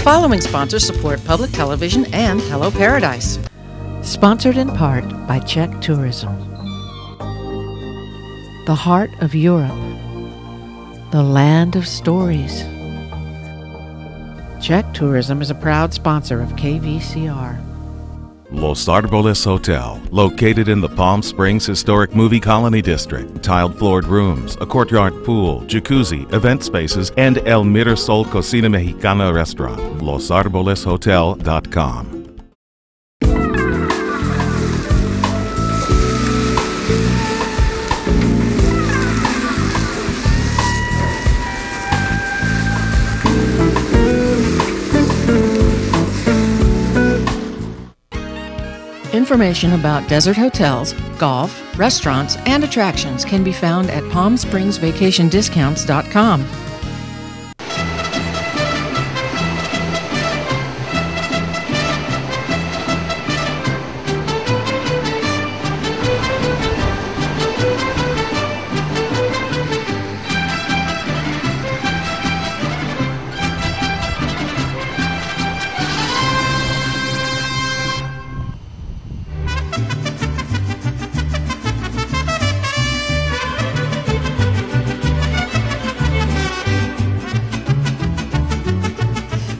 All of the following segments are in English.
following sponsors support public television and Hello Paradise. Sponsored in part by Czech Tourism. The heart of Europe. The land of stories. Czech Tourism is a proud sponsor of KVCR. Los Arboles Hotel, located in the Palm Springs Historic Movie Colony District. Tiled floored rooms, a courtyard pool, jacuzzi, event spaces, and El Mirasol Cocina Mexicana restaurant. LosArbolesHotel.com. Information about desert hotels, golf, restaurants, and attractions can be found at PalmSpringsVacationDiscounts.com.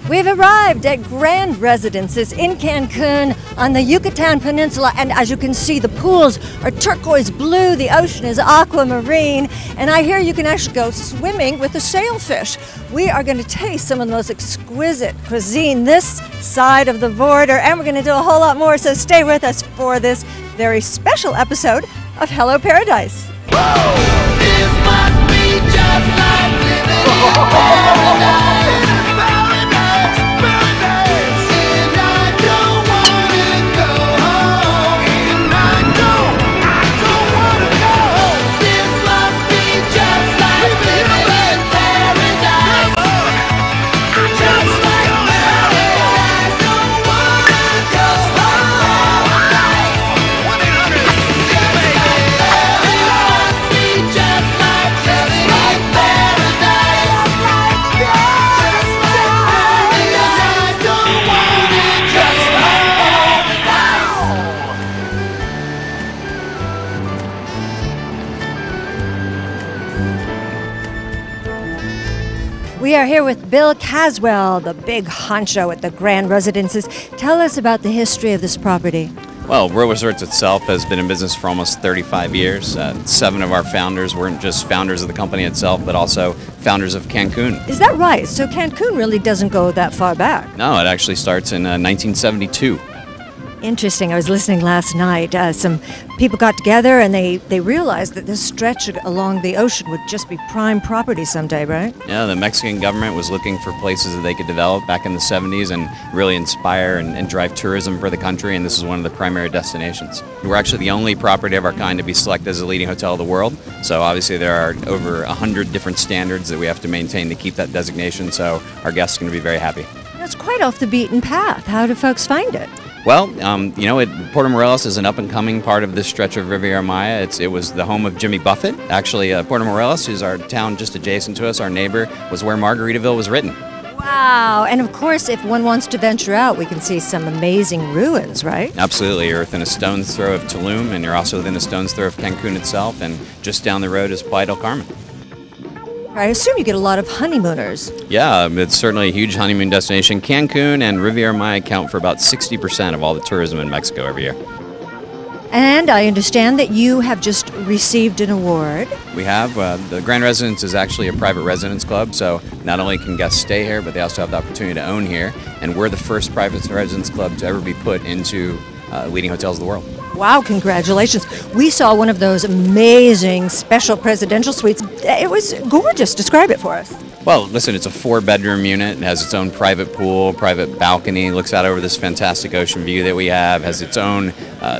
We've arrived at Grand Residences in Cancun on the Yucatan Peninsula, and as you can see, the pools are turquoise blue, the ocean is aquamarine, and I hear you can actually go swimming with the sailfish. We are going to taste some of the most exquisite cuisine this side of the border, and we're going to do a whole lot more, so stay with us for this very special episode of Hello Paradise. We are here with Bill Caswell, the big honcho at the Grand Residences. Tell us about the history of this property. Well, Royal Resorts itself has been in business for almost 35 years. 7 of our founders weren't just founders of the company itself, but also founders of Cancun. Is that right? So Cancun really doesn't go that far back. No, it actually starts in 1972. Interesting. I was listening last night. Some people got together and they realized that this stretch along the ocean would just be prime property someday, right? Yeah, the Mexican government was looking for places that they could develop back in the 70s and really inspire and drive tourism for the country, and this is one of the primary destinations. We're actually the only property of our kind to be selected as a leading hotel of the world, so obviously there are over 100 different standards that we have to maintain to keep that designation, so our guests are going to be very happy. That's quite off the beaten path. How do folks find it? Well, Puerto Morelos is an up-and-coming part of this stretch of Riviera Maya. It was the home of Jimmy Buffett. Actually, Puerto Morelos, who's our town just adjacent to us, our neighbor, was where Margaritaville was written. Wow, and of course, if one wants to venture out, we can see some amazing ruins, right? Absolutely. You're within a stone's throw of Tulum, and you're also within a stone's throw of Cancun itself, and just down the road is Playa del Carmen. I assume you get a lot of honeymooners. Yeah, it's certainly a huge honeymoon destination. Cancun and Riviera Maya account for about 60% of all the tourism in Mexico every year. And I understand that you have just received an award. We have. The Grand Residence is actually a private residence club, so not only can guests stay here, but they also have the opportunity to own here. And we're the first private residence club to ever be put into leading hotels of the world. Wow, congratulations. We saw one of those amazing special presidential suites. It was gorgeous. Describe it for us. Well, listen, it's a 4-bedroom unit. It has its own private pool, private balcony, looks out over this fantastic ocean view that we have, has its own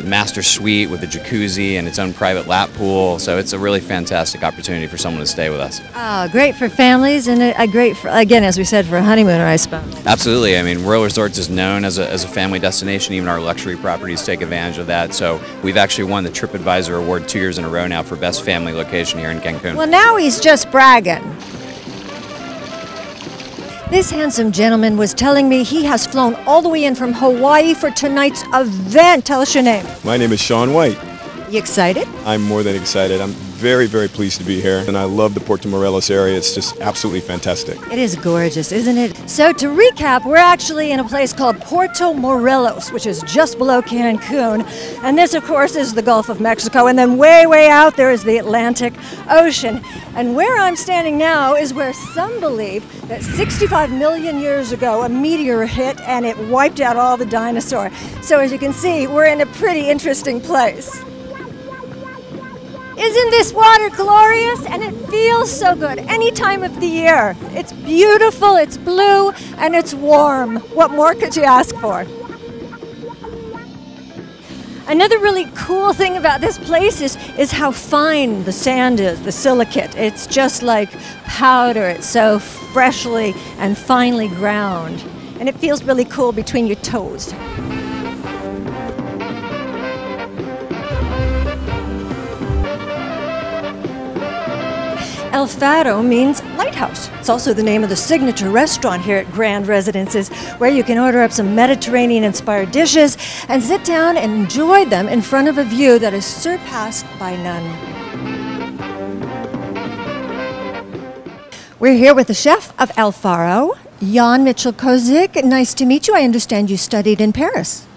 master suite with a jacuzzi and its own private lap pool. So it's a really fantastic opportunity for someone to stay with us. Oh, great for families and great, for, again, as we said, for a honeymooner, I suppose. Absolutely. I mean, Royal Resorts is known as a family destination. Even our luxury properties take advantage of that. So we've actually won the TripAdvisor Award 2 years in a row now for Best Family Location here in Cancun. Well, now he's just bragging. This handsome gentleman was telling me he has flown all the way in from Hawaii for tonight's event. Tell us your name. My name is Sean White. You excited? I'm more than excited. I'm very, very pleased to be here, and I love the Puerto Morelos area. It's just absolutely fantastic. It is gorgeous, isn't it? So to recap, we're actually in a place called Puerto Morelos, which is just below Cancun. And this, of course, is the Gulf of Mexico. And then way, way out there is the Atlantic Ocean. And where I'm standing now is where some believe that 65 million years ago, a meteor hit and it wiped out all the dinosaurs. So as you can see, we're in a pretty interesting place. Isn't this water glorious? And it feels so good any time of the year. It's beautiful, it's blue, and it's warm. What more could you ask for? Another really cool thing about this place is how fine the sand is, the silicate. It's just like powder. It's so freshly and finely ground. And it feels really cool between your toes. El Faro means lighthouse. It's also the name of the signature restaurant here at Grand Residences, where you can order up some Mediterranean-inspired dishes and sit down and enjoy them in front of a view that is surpassed by none. We're here with the chef of El Faro, Jan Mitchell-Kozik. Nice to meet you. I understand you studied in Paris.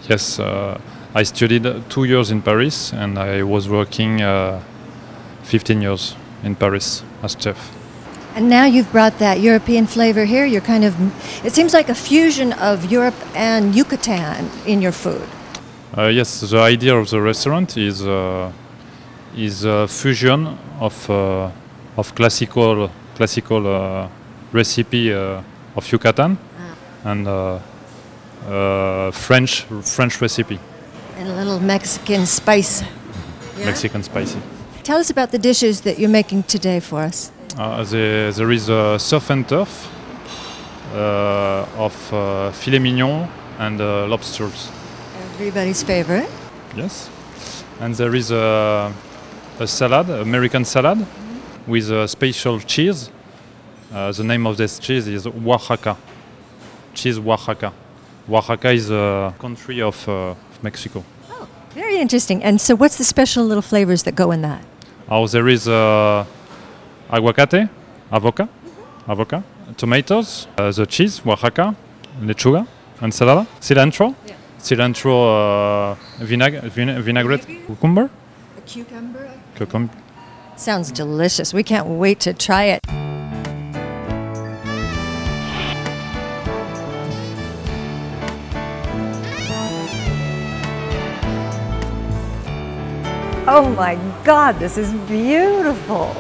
Yes, I studied 2 years in Paris, and I was working 15 years in Paris as chef. And now you've brought that European flavor here. You're kind of, it seems like a fusion of Europe and Yucatan in your food. Yes, the idea of the restaurant is a fusion of classical recipe of Yucatan and French recipe. And a little Mexican spice. Yeah? Mexican spicy. Tell us about the dishes that you're making today for us. There is a surf and turf of filet mignon and lobsters. Everybody's favorite. Yes. And there is a salad, American salad, with a special cheese. The name of this cheese is Oaxaca. Cheese Oaxaca. Oaxaca is a country of Mexico. Oh, very interesting. And so what's the special little flavors that go in that? Oh, there is aguacate, avocado, tomatoes, the cheese, Oaxaca, lechuga, ensalada, cilantro, Yeah. cilantro vinaigrette, cucumber. A cucumber? Cucumber. Sounds delicious. We can't wait to try it. Oh my God, this is beautiful.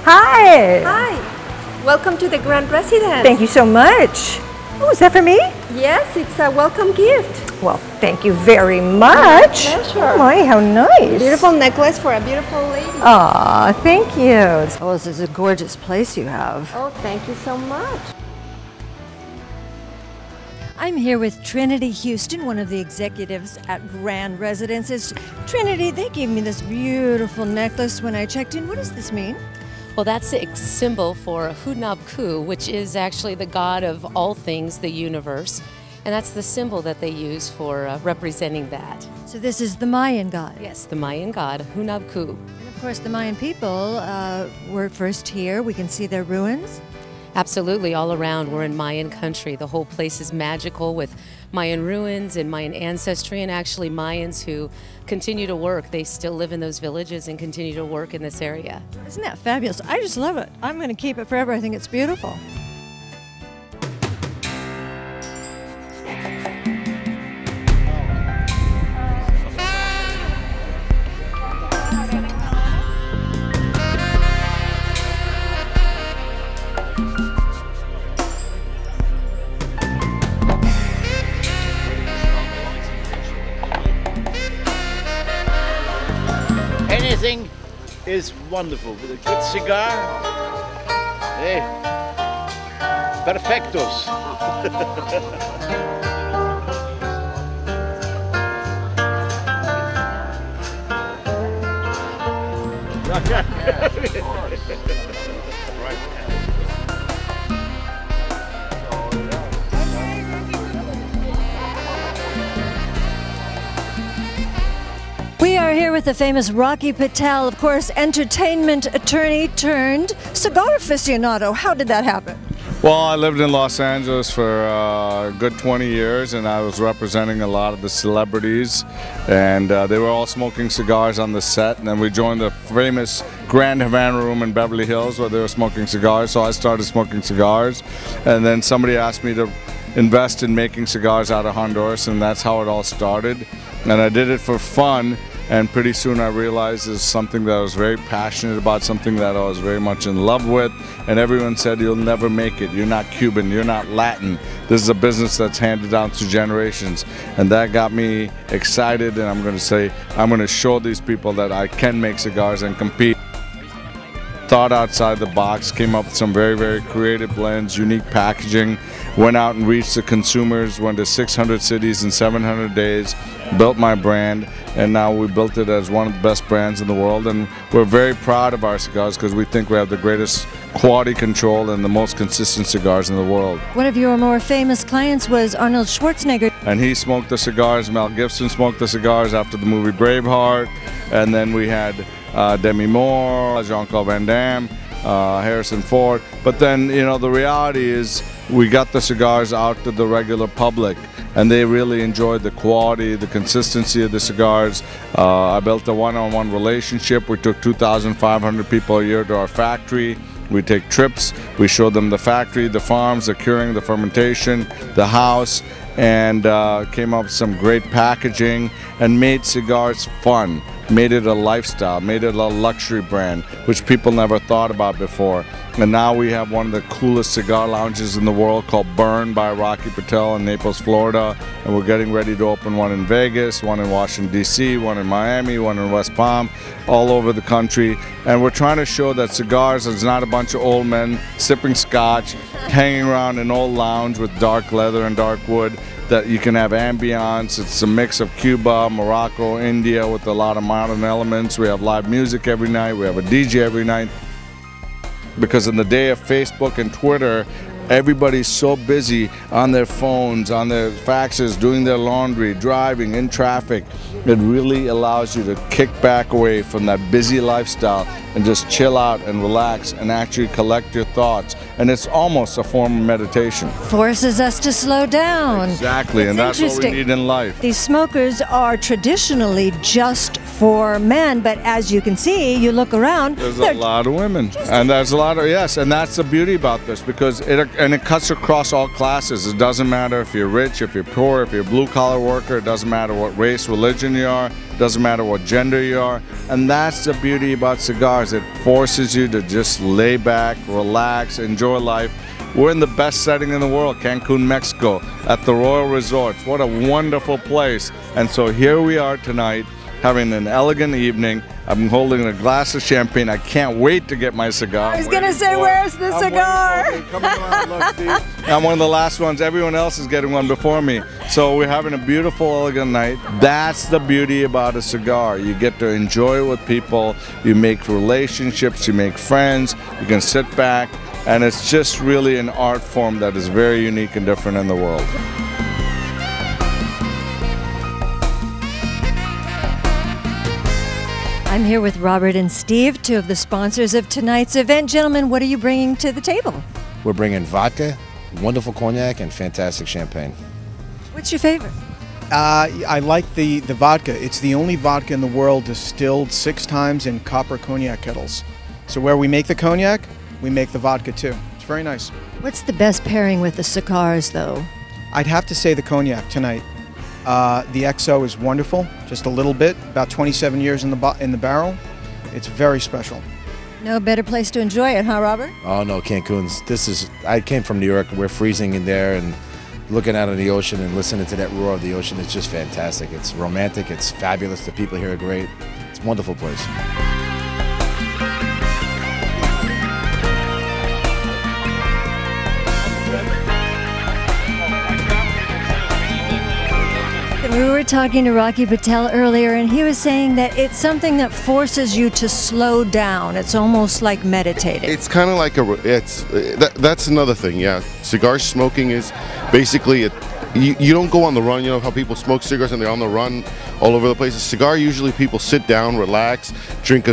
Hi. Hi, welcome to the Grand Residence. Thank you so much. Oh, is that for me? Yes, it's a welcome gift. Well, thank you very much. My pleasure. Oh my, how nice. Beautiful necklace for a beautiful lady. Aw, thank you. Oh, this is a gorgeous place you have. Oh, thank you so much. I'm here with Trinity Houston, one of the executives at Grand Residences. Trinity, they gave me this beautiful necklace when I checked in. What does this mean? Well, that's a symbol for Hunabku, which is actually the god of all things, the universe. And that's the symbol that they use for representing that. So this is the Mayan god. Yes, the Mayan god, Hunabku. And of course, the Mayan people were first here. We can see their ruins. Absolutely, all around. We're in Mayan country. The whole place is magical with Mayan ruins and Mayan ancestry, and actually Mayans who continue to work. They still live in those villages and continue to work in this area. Isn't that fabulous? I just love it. I'm going to keep it forever. I think it's beautiful. Anything is wonderful with a good cigar. Hey, perfectos. with the famous Rocky Patel, of course, entertainment attorney turned cigar aficionado. How did that happen? Well, I lived in Los Angeles for a good 20 years, and I was representing a lot of the celebrities, and they were all smoking cigars on the set, and then we joined the famous Grand Havana Room in Beverly Hills where they were smoking cigars, so I started smoking cigars, and then somebody asked me to invest in making cigars out of Honduras, and that's how it all started. And I did it for fun, and pretty soon I realized it's something that I was very passionate about, something that I was very much in love with, and everyone said, you'll never make it, you're not Cuban, you're not Latin, this is a business that's handed down through generations. And that got me excited, and I'm going to say, I'm going to show these people that I can make cigars and compete. Thought outside the box, came up with some very, very creative blends, unique packaging, went out and reached the consumers, went to 600 cities in 700 days, built my brand, and now we built it as one of the best brands in the world. And we're very proud of our cigars because we think we have the greatest quality control and the most consistent cigars in the world. One of your more famous clients was Arnold Schwarzenegger. And he smoked the cigars, Mel Gibson smoked the cigars after the movie Braveheart, and then we had Demi Moore, Jean-Claude Van Damme, Harrison Ford. But then, you know, the reality is we got the cigars out to the regular public, and they really enjoyed the quality, the consistency of the cigars. I built a one-on-one relationship. We took 2,500 people a year to our factory. We take trips, we show them the factory, the farms, the curing, the fermentation, the house, and came up with some great packaging and made cigars fun. Made it a lifestyle, made it a luxury brand, which people never thought about before. And now we have one of the coolest cigar lounges in the world called Burn by Rocky Patel in Naples, Florida. And we're getting ready to open one in Vegas, one in Washington, D.C., one in Miami, one in West Palm, all over the country. And we're trying to show that cigars is not a bunch of old men sipping scotch, hanging around an old lounge with dark leather and dark wood, that you can have ambiance. It's a mix of Cuba, Morocco, India with a lot of modern elements. We have live music every night. We have a DJ every night. Because in the day of Facebook and Twitter, everybody's so busy on their phones, on their faxes, doing their laundry, driving, in traffic. It really allows you to kick back away from that busy lifestyle and just chill out and relax and actually collect your thoughts. And it's almost a form of meditation. Forces us to slow down. Exactly, and that's what we need in life. These smokers are traditionally just for men, but as you can see, you look around, there's a lot of women, and there's a lot of, yes, and that's the beauty about this, because it cuts across all classes. It doesn't matter if you're rich, if you're poor, if you're a blue-collar worker. It doesn't matter what race, religion you are. It doesn't matter what gender you are. And that's the beauty about cigars. It forces you to just lay back, relax, enjoy life. We're in the best setting in the world, Cancun, Mexico, at the Royal Resorts. What a wonderful place. And so here we are tonight, having an elegant evening. I'm holding a glass of champagne. I can't wait to get my cigar. I was going to say, where's the cigar? I'm one of the last ones. Everyone else is getting one before me. So we're having a beautiful, elegant night. That's the beauty about a cigar. You get to enjoy it with people. You make relationships. You make friends. You can sit back. And it's just really an art form that is very unique and different in the world. I'm here with Robert and Steve, two of the sponsors of tonight's event. Gentlemen, what are you bringing to the table? We're bringing vodka, wonderful cognac, and fantastic champagne. What's your favorite? I like the vodka. It's the only vodka in the world distilled 6 times in copper cognac kettles. So where we make the cognac, we make the vodka too. It's very nice. What's the best pairing with the cigars, though? I'd have to say the cognac tonight. The XO is wonderful, just a little bit, about 27 years in the barrel. It's very special. No better place to enjoy it, huh, Robert? Oh no, Cancun's. I came from New York. We're freezing in there and looking out on the ocean and listening to that roar of the ocean. It's just fantastic. It's romantic. It's fabulous. The people here are great. It's a wonderful place. We were talking to Rocky Patel earlier, and he was saying that it's something that forces you to slow down. It's almost like meditating. It's kind of like that's another thing, yeah. Cigar smoking is basically you don't go on the run. You know how people smoke cigars and they're on the run all over the place. A cigar, usually people sit down, relax, drink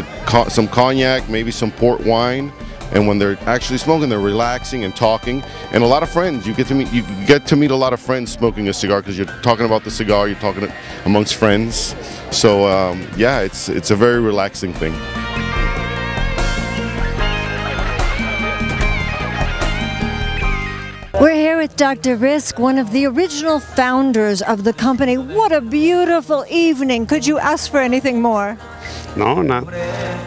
some cognac, maybe some port wine, and when they're actually smoking, they're relaxing and talking. And a lot of friends, you get to meet a lot of friends smoking a cigar because you're talking about the cigar, you're talking amongst friends. So yeah, it's a very relaxing thing. We're here with Dr. Risk, one of the original founders of the company. What a beautiful evening. Could you ask for anything more? No.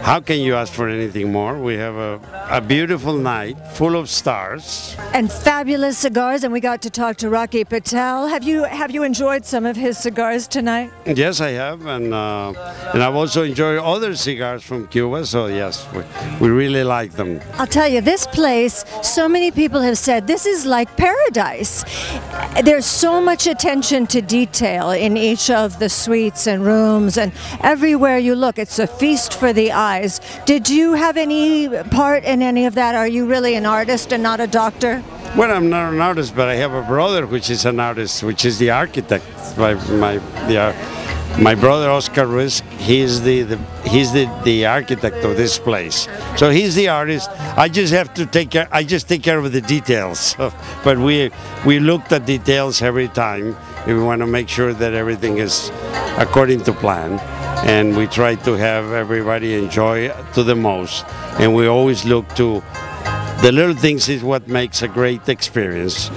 How can you ask for anything more? We have a beautiful night full of stars. And fabulous cigars, and we got to talk to Rocky Patel. Have you enjoyed some of his cigars tonight? Yes, I have, and I've also enjoyed other cigars from Cuba, so yes, we really like them. I'll tell you, this place, so many people have said, this is like paradise. There's so much attention to detail in each of the suites and rooms, and everywhere you look, it's a feast for the eyes. Did you have any part in any of that? Are you really an artist and not a doctor? Well, I'm not an artist, but I have a brother which is an artist, which is the architect. My brother Oscar Risk, he's the architect of this place. So he's the artist. I just have to take care. I just take care of the details. But we look at details every time. We want to make sure that everything is according to plan. And we try to have everybody enjoy to the most. And we always look to the little things is what makes a great experience.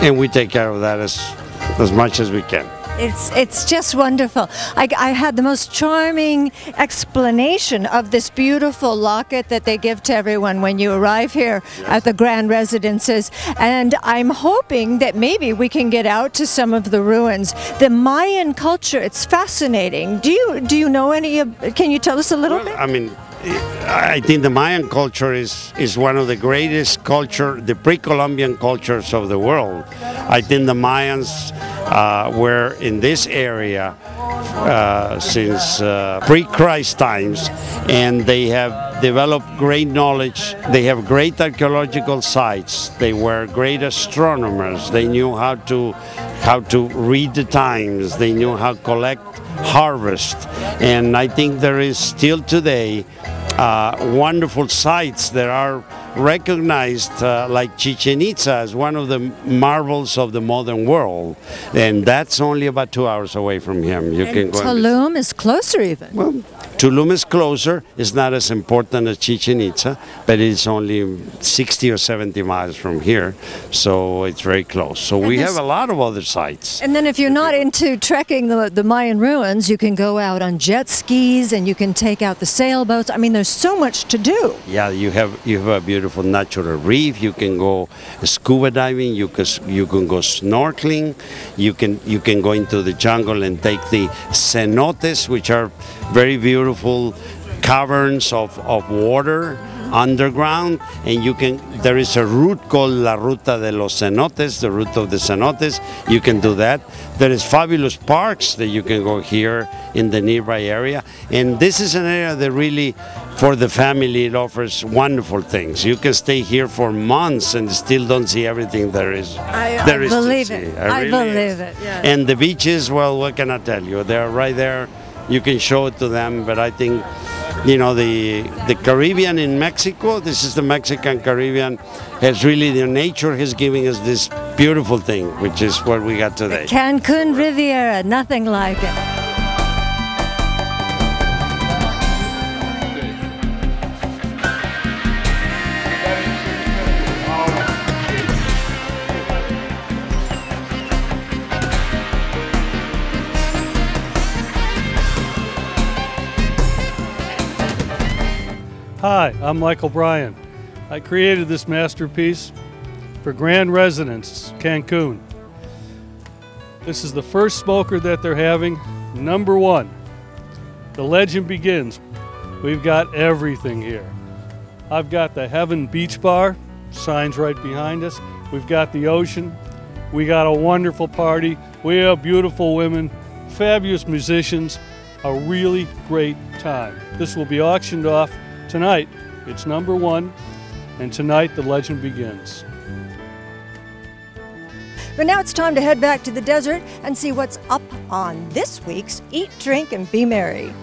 And we take care of that as much as we can. It's just wonderful. I had the most charming explanation of this beautiful locket that they give to everyone when you arrive here at the Grand Residences, and I'm hoping that maybe we can get out to some of the ruins. The Mayan culture, it's fascinating. Do you know any can you tell us a little bit? I mean, I think the Mayan culture is one of the greatest the pre-Columbian cultures of the world. I think the Mayans were in this area since pre-Christ times, and they have developed great knowledge. They have great archaeological sites. They were great astronomers. They knew how to read the times. They knew how to collect harvest, and I think there is still today wonderful sites that are recognized like Chichen Itza as one of the marvels of the modern world, and that's only about 2 hours away from here. You can go. Tulum is closer even. Well, Tulum is closer. It's not as important as Chichen Itza, but it's only 60 or 70 miles from here, so it's very close. So we have a lot of other sites. And then if you're not into trekking the Mayan ruins, you can go out on jet skis and you can take out the sailboats. I mean, there's so much to do. Yeah, you have a beautiful natural reef. You can go scuba diving. You can go snorkeling. You can go into the jungle and take the cenotes, which are very beautiful caverns of water underground, and there is a route called La Ruta de los Cenotes, the route of the cenotes. You can do that. There is fabulous parks that you can go here in the nearby area, and this is an area that really, for the family, it offers wonderful things. You can stay here for months and still don't see everything there is. I believe it. I believe it. Yeah. And the beaches, well, what can I tell you? They're right there. You can show it to them, but I think, you know, the Caribbean in Mexico, this is the Mexican Caribbean, has really, the nature has given us this beautiful thing, which is what we got today. The Cancun Riviera, nothing like it. Hi, I'm Michael Bryan. I created this masterpiece for Grand Residence, Cancun. This is the first smoker that they're having, #1. The legend begins. We've got everything here. I've got the Heaven Beach Bar, signs right behind us. We've got the ocean. We got a wonderful party. We have beautiful women, fabulous musicians, a really great time. This will be auctioned off tonight. It's #1, and tonight the legend begins. But now it's time to head back to the desert and see what's up on this week's Eat, Drink, and Be Merry.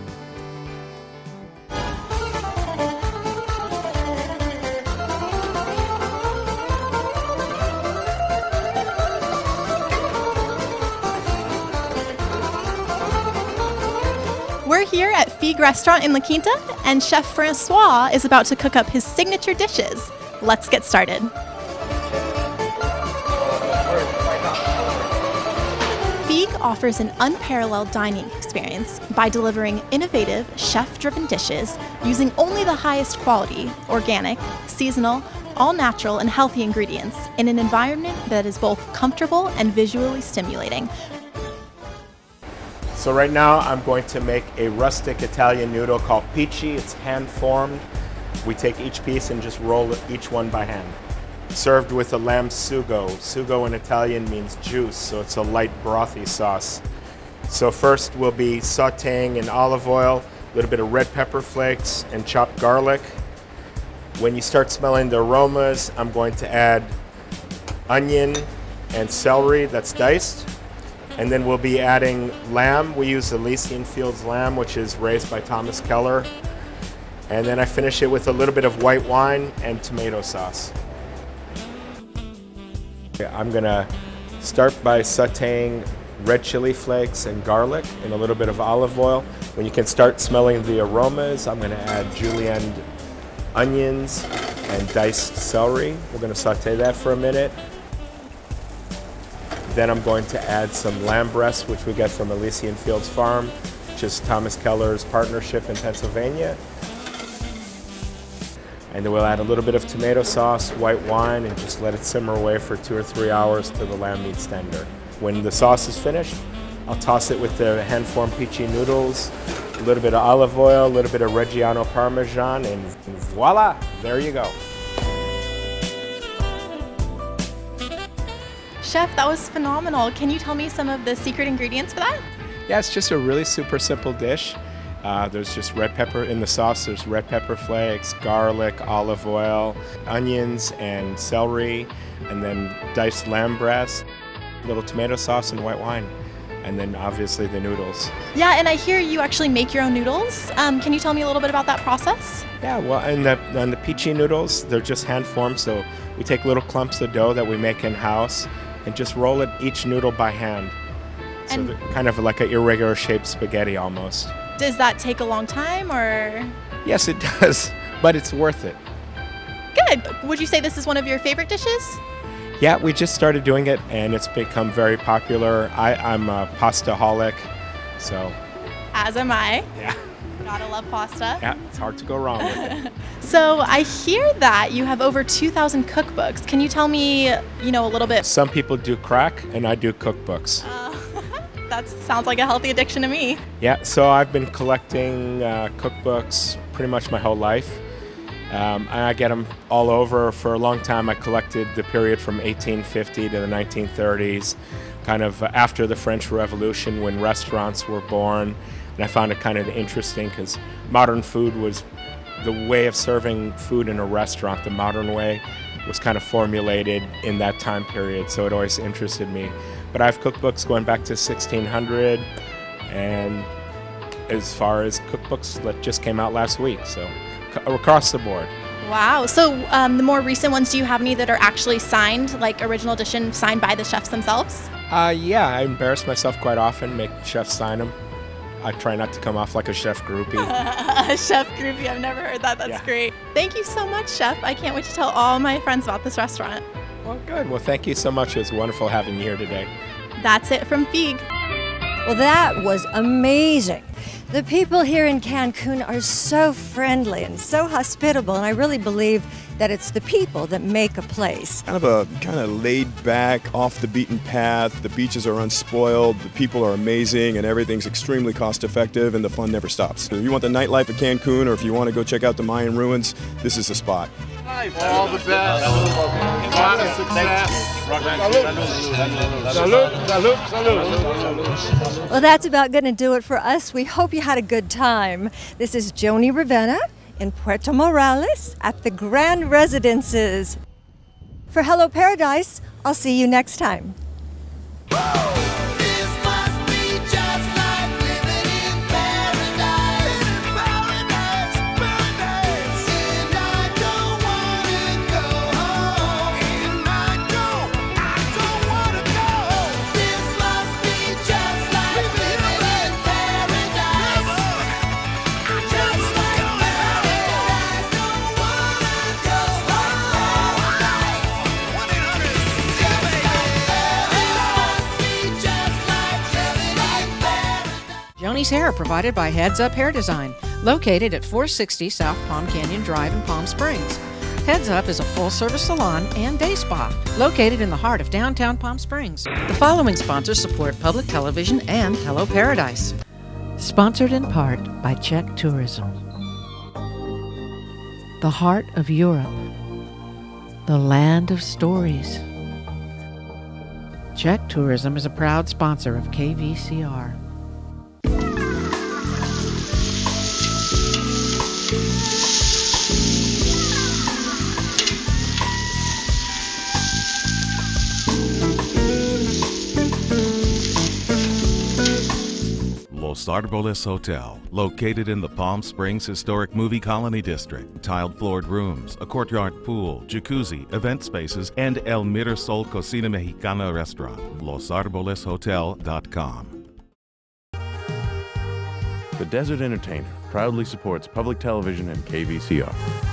We're here at Fig Restaurant in La Quinta, and Chef Francois is about to cook up his signature dishes. Let's get started. Fig offers an unparalleled dining experience by delivering innovative, chef-driven dishes using only the highest quality, organic, seasonal, all-natural, and healthy ingredients in an environment that is both comfortable and visually stimulating. So right now I'm going to make a rustic Italian noodle called pici. It's hand-formed. We take each piece and just roll each one by hand. Served with a lamb sugo. Sugo in Italian means juice, so it's a light brothy sauce. So first we'll be sauteing in olive oil, a little bit of red pepper flakes, and chopped garlic. When you start smelling the aromas, I'm going to add onion and celery that's diced. And then we'll be adding lamb. We use Elysian Fields lamb, which is raised by Thomas Keller. And then I finish it with a little bit of white wine and tomato sauce. I'm gonna start by sauteing red chili flakes and garlic in a little bit of olive oil. When you can start smelling the aromas, I'm gonna add julienne onions and diced celery. We're gonna saute that for a minute. Then I'm going to add some lamb breast, which we get from Elysian Fields Farm, which is Thomas Keller's partnership in Pennsylvania. And then we'll add a little bit of tomato sauce, white wine, and just let it simmer away for 2 or 3 hours till the lamb meat's tender. When the sauce is finished, I'll toss it with the hand-formed pici noodles, a little bit of olive oil, a little bit of Reggiano Parmesan, and voila, there you go. Chef, that was phenomenal. Can you tell me some of the secret ingredients for that? Yeah, it's just a really super simple dish. There's just red pepper in the sauce. There's red pepper flakes, garlic, olive oil, onions, and celery, and then diced lamb breast, a little tomato sauce and white wine, and then obviously the noodles. Yeah, and I hear you actually make your own noodles. Can you tell me a little bit about that process? Yeah, well, and the pici noodles, they're just hand-formed, so we take little clumps of dough that we make in-house and just roll it each noodle by hand. So they're kind of like an irregular shaped spaghetti almost. Does that take a long time, or? Yes, it does, but it's worth it. Good. Would you say this is one of your favorite dishes? Yeah, we just started doing it and it's become very popular. I'm a pasta-holic, so. As am I. Yeah. Gotta love pasta. Yeah, it's hard to go wrong with it. So I hear that you have over 2,000 cookbooks. Can you tell me, a little bit? Some people do crack and I do cookbooks. That sounds like a healthy addiction to me. Yeah, so I've been collecting cookbooks pretty much my whole life. And I get them all over. For a long time I collected the period from 1850 to the 1930s, kind of after the French Revolution when restaurants were born. And I found it kind of interesting because modern food was the way of serving food in a restaurant. The modern way was kind of formulated in that time period, so it always interested me. But I have cookbooks going back to 1600, and as far as cookbooks that just came out last week, so across the board. Wow. So the more recent ones, do you have any that are actually signed, like original edition, signed by the chefs themselves? Yeah, I embarrass myself quite often, make chefs sign them. I try not to come off like a chef groupie. A chef groupie, I've never heard that. That's great. Thank you so much, Chef. I can't wait to tell all my friends about this restaurant. Well, good. Well, thank you so much. It was wonderful having you here today. That's it from Fig. Well, that was amazing. The people here in Cancun are so friendly and so hospitable, and I really believe that it's the people that make a place. Kind of laid back, off the beaten path. The beaches are unspoiled, the people are amazing, and everything's extremely cost effective, and the fun never stops. If you want the nightlife of Cancun, or if you want to go check out the Mayan ruins, this is the spot. All the best. A lot of success. Salud, salud, salud. Well, that's about going to do it for us. We hope you had a good time. This is Joni Ravenna in Puerto Morales at the Grand Residences. For Hello Paradise, I'll see you next time. Joni's hair provided by Heads Up Hair Design, located at 460 South Palm Canyon Drive in Palm Springs. Heads Up is a full-service salon and day spa located in the heart of downtown Palm Springs. The following sponsors support public television and Hello Paradise. Sponsored in part by Czech Tourism. The heart of Europe. The land of stories. Czech Tourism is a proud sponsor of KVCR. Los Árboles Hotel, located in the Palm Springs Historic Movie Colony District. Tiled floored rooms, a courtyard pool, jacuzzi, event spaces, and El Mirasol Cocina Mexicana restaurant. LosArbolesHotel.com. The Desert Entertainer proudly supports public television and KVCR.